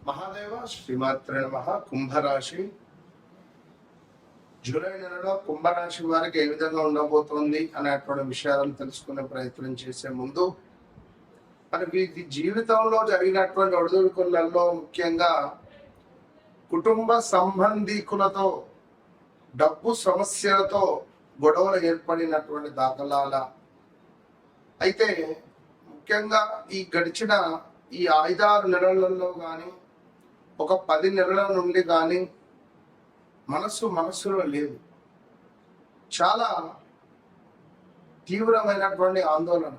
మహాదేవ శ్రీమాత్రే నమః. కుంభరాశి జూలై నెలలో కుంభరాశి వారికి ఏ విధంగా ఉండబోతోంది అనేటువంటి విషయాలను తెలుసుకునే ప్రయత్నం చేసే ముందు మనకి జీవితంలో జరిగినటువంటి ఒడిదుడుకులలో ముఖ్యంగా కుటుంబ సంబంధీకులతో డబ్బు సమస్యలతో గొడవలు ఏర్పడినటువంటి దాఖలాల అయితే ముఖ్యంగా ఈ గడిచిన ఈ 5-6 నెలలలో కానీ ఒక 10 నెలల నుండి కానీ మనస్సులో లేదు. చాలా తీవ్రమైనటువంటి ఆందోళన.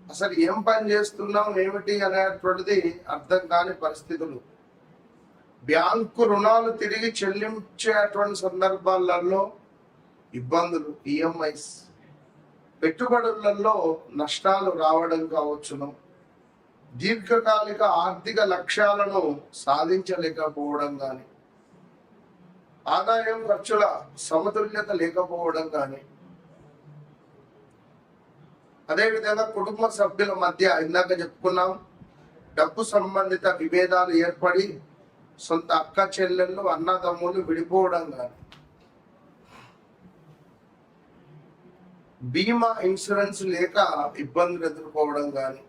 అసలు ఏం పని చేస్తున్నాం ఏమిటి అనేటువంటిది అర్థం కాని పరిస్థితులు. బ్యాంకు రుణాలు తిరిగి చెల్లించేటువంటి సందర్భాలలో ఇబ్బందులు, ఈఎంఐస్, పెట్టుబడులలో నష్టాలు రావడం కావచ్చును, దీర్ఘకాలిక ఆర్థిక లక్ష్యాలను సాధించలేకపోవడం కానీ, ఆదాయం ఖర్చుల సమతుల్యత లేకపోవడం కానీ, అదేవిధంగా కుటుంబ సభ్యుల మధ్య ఇందాక చెప్పుకున్నాం డబ్బు సంబంధిత విభేదాలు ఏర్పడి సొంత అక్క చెల్లెళ్ళు అన్నదమ్ములు విడిపోవడం కానీ, బీమా ఇన్సూరెన్స్ లేక ఇబ్బందులు ఎదుర్కోవడం కానీ,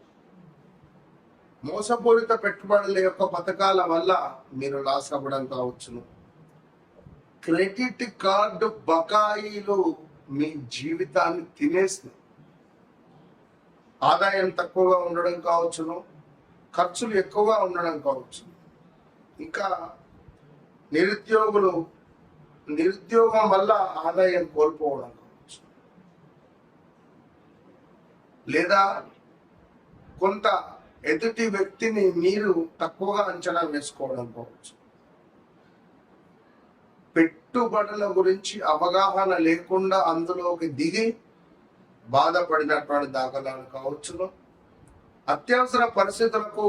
మోసపూరిత పెట్టుబడుల యొక్క పథకాల వల్ల మీరు లాస్ అవ్వడం కావచ్చును, క్రెడిట్ కార్డు బకాయిలు మీ జీవితాన్ని తినేస్తుంది, ఆదాయం తక్కువగా ఉండడం కావచ్చును, ఖర్చులు ఎక్కువగా ఉండడం కావచ్చు, ఇంకా నిరుద్యోగం వల్ల ఆదాయం కోల్పోవడం కావచ్చు, లేదా కొంత ఎదుటి వ్యక్తిని మీరు తక్కువగా అంచనా వేసుకోవడం కావచ్చు, పెట్టుబడుల గురించి అవగాహన లేకుండా అందులోకి దిగి బాధపడినటువంటి దాఖలాలు కావచ్చును, అత్యవసర పరిస్థితులకు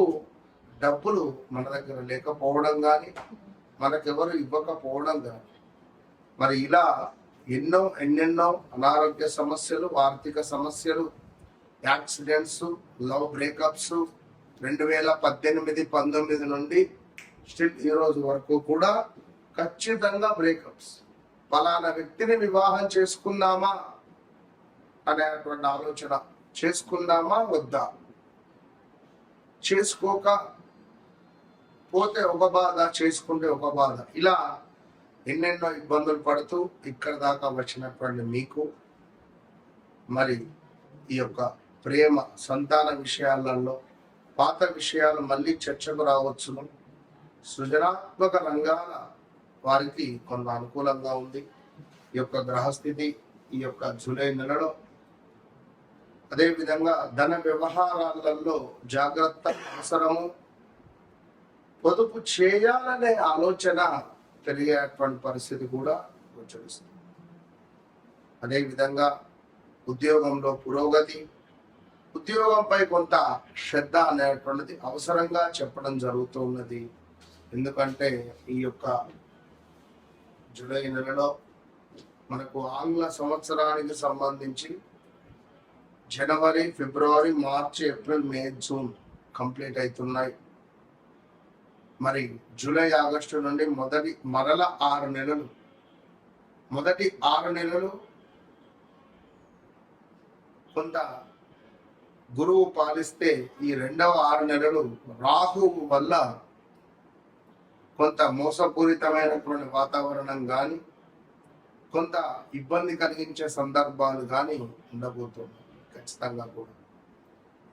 డబ్బులు మన దగ్గర లేకపోవడం కానీ, మనకెవరు ఇవ్వకపోవడం కానీ, మరి ఇలా ఎన్నెన్నో అనారోగ్య సమస్యలు, ఆర్థిక సమస్యలు, యాక్సిడెంట్స్, లవ్ బ్రేకప్స్ 2018-19 నుండి స్టిల్ ఈ రోజు వరకు కూడా ఖచ్చితంగా బ్రేకప్స్. ఫలానా వ్యక్తిని వివాహం చేసుకుందామా అనేటువంటి ఆలోచన, చేసుకుందామా వద్దా, చేసుకోక పోతే ఒక బాధ, చేసుకుంటే ఒక బాధ, ఇలా ఎన్నెన్నో ఇబ్బందులు పడుతూ ఇక్కడ దాకా వచ్చినటువంటి మీకు మరి ఈ యొక్క ప్రేమ, సంతాన విషయాలలో పాత విషయాలు మళ్ళీ చర్చకు రావచ్చును. సృజనాత్మక రంగాల వారికి కొంత అనుకూలంగా ఉంది ఈ యొక్క గ్రహస్థితి ఈ యొక్క జూలై నెలలో. అదేవిధంగా ధన వ్యవహారాలలో జాగ్రత్త అవసరము. పొదుపు చేయాలనే ఆలోచన పెరిగేటువంటి పరిస్థితి కూడా గోచరిస్తుంది. అదేవిధంగా ఉద్యోగంలో పురోగతి, ఉద్యోగంపై కొంత శ్రద్ధ అనేటువంటిది అవసరంగా చెప్పడం జరుగుతున్నది. ఎందుకంటే ఈ యొక్క జూలై నెలలో మనకు ఆంగ్ల సంవత్సరానికి సంబంధించి జనవరి, ఫిబ్రవరి, మార్చి, ఏప్రిల్, మే, జూన్ కంప్లీట్ అవుతున్నాయి. మరి జూలై, ఆగస్టు నుండి మరల 6 నెలలు, మొదటి 6 నెలలు కొంత గురువు పాలిస్తే ఈ రెండవ 6 నెలలు రాహువు వల్ల కొంత మోసపూరితమైనటువంటి వాతావరణం కానీ, కొంత ఇబ్బంది కలిగించే సందర్భాలు కానీ ఉండబోతుంది ఖచ్చితంగా కూడా.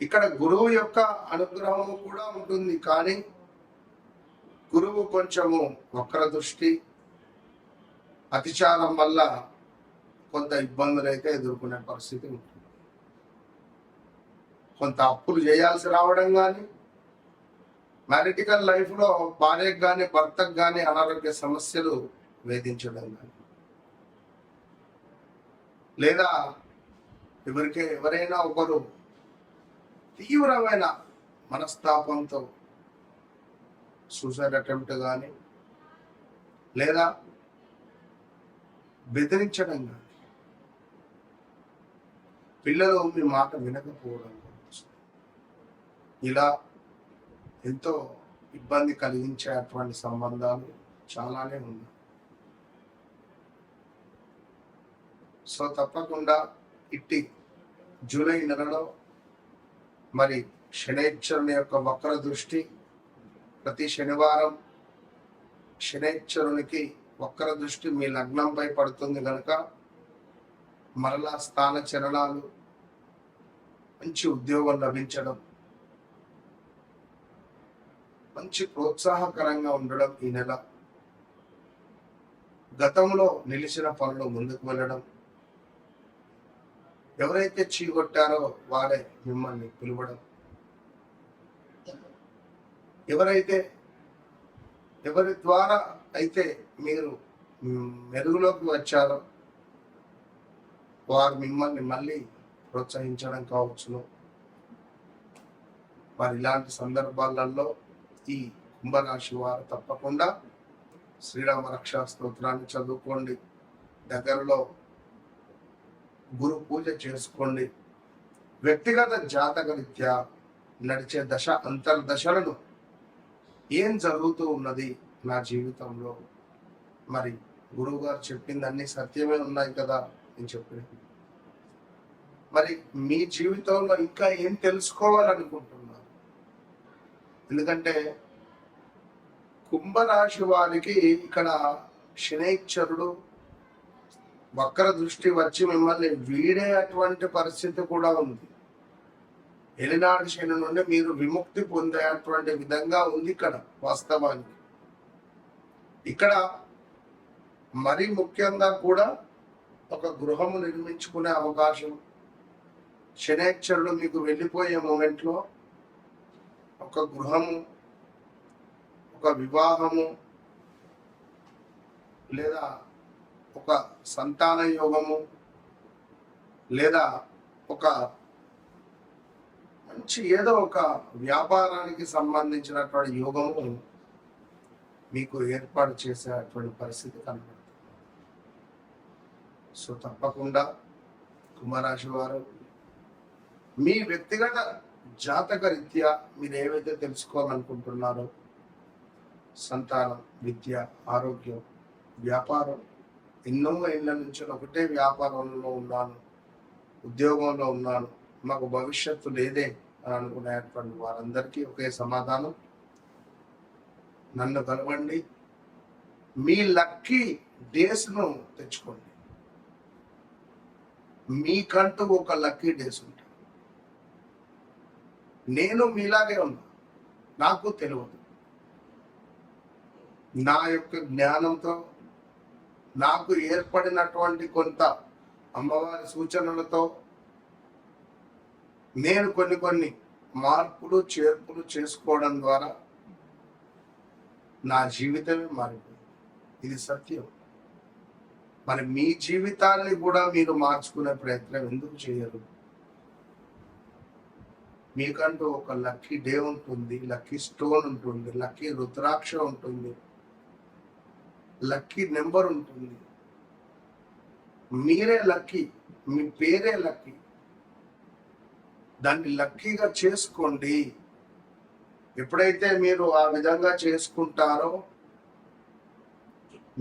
ఇక్కడ గురువు యొక్క అనుగ్రహము కూడా ఉంటుంది, కానీ గురువు కొంచెము వక్ర దృష్టి, అతిచారం వల్ల కొంత ఇబ్బందులు అయితే ఎదుర్కొనే పరిస్థితి ఉంటుంది. కొంత అప్పులు చేయాల్సి రావడం కానీ, మ్యారిటికల్ లైఫ్లో భార్యకు కానీ భర్తకు కానీ అనారోగ్య సమస్యలు వేధించడం కానీ, లేదా ఎవరైనా ఒకరు తీవ్రమైన మనస్తాపంతో సూసైడ్ అటెంప్ట్ కానీ, లేదా బెదిరించడం కానీ, పిల్లలు మీ మాట వినకపోవడం, ఇలా ఎంతో ఇబ్బంది కలిగించేటువంటి సంబంధాలు చాలానే ఉన్నాయి. సో తప్పకుండా ఇట్టి జూలై నెలలో మరి శనైశ్వరుని యొక్క వక్ర దృష్టి ప్రతి శనివారం శనైశ్వరునికి వక్ర దృష్టి మీ లగ్నంపై పడుతుంది కనుక మరలా స్థాన చలనాలు, మంచి ఉద్యోగం లభించడం, మంచి ప్రోత్సాహకరంగా ఉండడం ఈ నెల, గతంలో నిలిచిన పనులు ముందుకు వెళ్ళడం, ఎవరైతే చీగొట్టారో వారే మిమ్మల్ని పిలవడం, ఎవరి ద్వారా అయితే మీరు మెరుగులోకి వచ్చారో వారు మిమ్మల్ని మళ్ళీ ప్రోత్సహించడం కావచ్చును. మరి ఇలాంటి సందర్భాలలో ఈ కుంభరాశి వారు తప్పకుండా శ్రీరామ రక్షా స్తోత్రాన్ని చదువుకోండి, దగ్గరలో గురు పూజ చేసుకోండి. వ్యక్తిగత జాతక రీత్యా నడిచే దశ అంతర్దశలను ఏం జరుగుతూ ఉన్నది నా జీవితంలో, మరి గురువు గారు చెప్పింది అన్ని సత్యమే ఉన్నాయి కదా అని చెప్పి, మరి మీ జీవితంలో ఇంకా ఏం తెలుసుకోవాలనుకుంటున్నారు? ఎందుకంటే కుంభరాశి వారికి ఇక్కడ శనైశ్వరుడు వక్ర దృష్టి వచ్చి మిమ్మల్ని వీడేటువంటి పరిస్థితి కూడా ఉంది. ఎలినాడు శని నుండి మీరు విముక్తి పొందేటువంటి విధంగా ఉంది ఇక్కడ వాస్తవానికి. ఇక్కడ మరి ముఖ్యంగా కూడా ఒక గృహము నిర్మించుకునే అవకాశం, శనైశ్వరుడు మీకు వెళ్ళిపోయే మూమెంట్లో ఒక గృహము, ఒక వివాహము, లేదా ఒక సంతాన యోగము, లేదా ఒక మంచి ఏదో ఒక వ్యాపారానికి సంబంధించినటువంటి యోగము మీకు ఏర్పాటు చేసేటువంటి పరిస్థితి కనబడుతుంది. సో తప్పకుండా కుంభరాశి వారు మీ వ్యక్తిగత జాతక రీత్యా మీరు ఏవైతే తెలుసుకోవాలనుకుంటున్నారో, సంతానం, విద్య, ఆరోగ్యం, వ్యాపారం, ఎన్నో ఏళ్ళ నుంచి ఒకటే వ్యాపారంలో ఉన్నాను, ఉద్యోగంలో ఉన్నాను, మాకు భవిష్యత్తు లేదే అని అనుకునేటువంటి వారందరికీ ఒకే సమాధానం, నన్ను కలవండి, మీ లక్కీ డేస్ను తెచ్చుకోండి. మీకంటూ ఒక లక్కీ డేస్ ఉంటుంది. నేను మీలాగే ఉన్నా, నాకు తెలియదు. నా యొక్క జ్ఞానంతో, నాకు ఏర్పడినటువంటి కొంత అమ్మవారి సూచనలతో నేను కొన్ని మార్పులు చేర్పులు చేసుకోవడం ద్వారా నా జీవితమే మారిపోయింది. ఇది సత్యం. మరి మీ జీవితాన్ని కూడా మీరు మార్చుకునే ప్రయత్నం ఎందుకు చేయరు? మీకంటూ ఒక లక్కీ డే ఉంటుంది, లక్కీ స్టోన్ ఉంటుంది, లక్కీ రుద్రాక్ష ఉంటుంది, లక్కీ నెంబర్ ఉంటుంది. మీరే లక్కీ, మీ పేరే లక్కీ. దాన్ని లక్కీగా చేసుకోండి. ఎప్పుడైతే మీరు ఆ విధంగా చేసుకుంటారో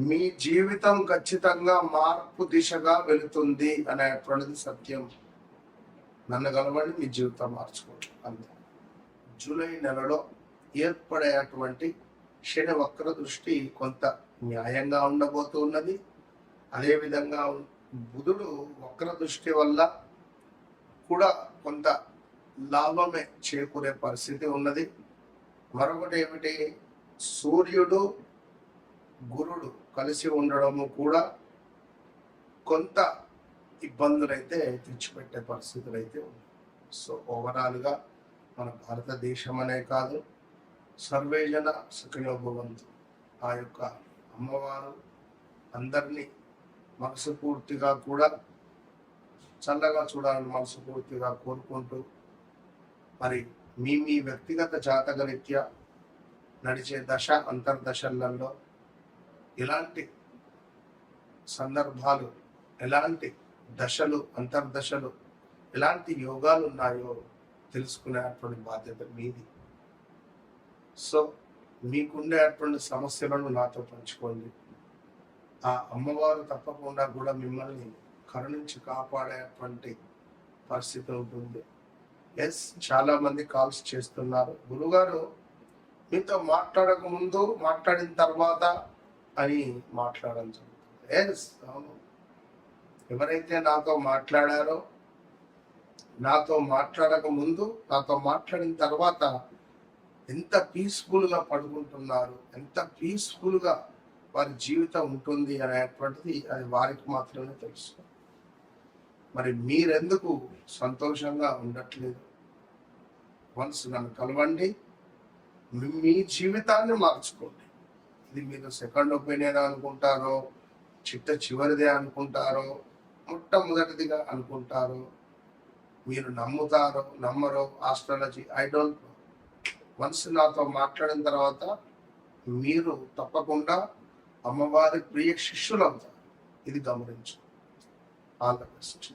మీ జీవితం ఖచ్చితంగా మార్పు దిశగా వెళుతుంది అనేటువంటిది సత్యం. నన్ను కలవండి, మీ జీవితం మార్చుకోండి అంతే. జూలై నెలలో ఏర్పడేటువంటి శని వక్ర దృష్టి కొంత న్యాయంగా ఉండబోతున్నది. అదేవిధంగా బుధుడు వక్ర దృష్టి వల్ల కూడా కొంత లాభమే చేకూరే పరిస్థితి ఉన్నది. మరొకటి ఏమిటి, సూర్యుడు గురుడు కలిసి ఉండడము కూడా కొంత ఇబ్బందులైతే తెచ్చిపెట్టే పరిస్థితులు అయితే ఉన్నాయి. సో ఓవరాల్గా మన భారతదేశం అనే కాదు, సర్వేజన సుఖయోభవంతు. ఆ యొక్క అమ్మవారు అందరినీ మనసుపూర్తిగా కూడా చల్లగా చూడాలని మనసుపూర్తిగా కోరుకుంటూ, మరి మీ వ్యక్తిగత జాతక రీత్యా నడిచే దశ అంతర్దశలలో ఎలాంటి సందర్భాలు, ఎలాంటి దశలు, అంతర్దశలు, ఎలాంటి యోగాలు ఉన్నాయో తెలుసుకునేటువంటి బాధ్యత మీది. సో మీకుండే అటువంటి సమస్యలను నాతో పంచుకోండి. ఆ అమ్మవారు తప్పకుండా కూడా మిమ్మల్ని కరుణించి కాపాడేటువంటి పరిస్థితి ఉంటుంది. ఎస్, చాలా మంది కాల్స్ చేస్తున్నారు, గురుగారు మీతో మాట్లాడక ముందు మాట్లాడిన తర్వాత అని మాట్లాడడం జరుగుతుంది. ఎస్, అవును. ఎవరైతే నాతో మాట్లాడారో, నాతో మాట్లాడక ముందు, నాతో మాట్లాడిన తర్వాత ఎంత పీస్ఫుల్గా పడుకుంటున్నారు, ఎంత పీస్ఫుల్గా వారి జీవితం ఉంటుంది అనేటువంటిది అది వారికి మాత్రమే తెలుసు. మరి మీరెందుకు సంతోషంగా ఉండట్లేదు? వన్స్ నన్ను కలవండి, మీ జీవితాన్ని మార్చుకోండి. ఇది మీరు సెకండ్ ఒపీనియన్ అనుకుంటారో, చిట్ట చివరిదే అనుకుంటారో, మొట్టమొదటిదిగా అనుకుంటారో, మీరు నమ్ముతారో నమ్మరో astrology I don't know. Once నాతో మాట్లాడిన తర్వాత మీరు తప్పకుండా అమ్మవారి ప్రియ శిష్యులు అవుతారు. ఇది గమనించు. All the best.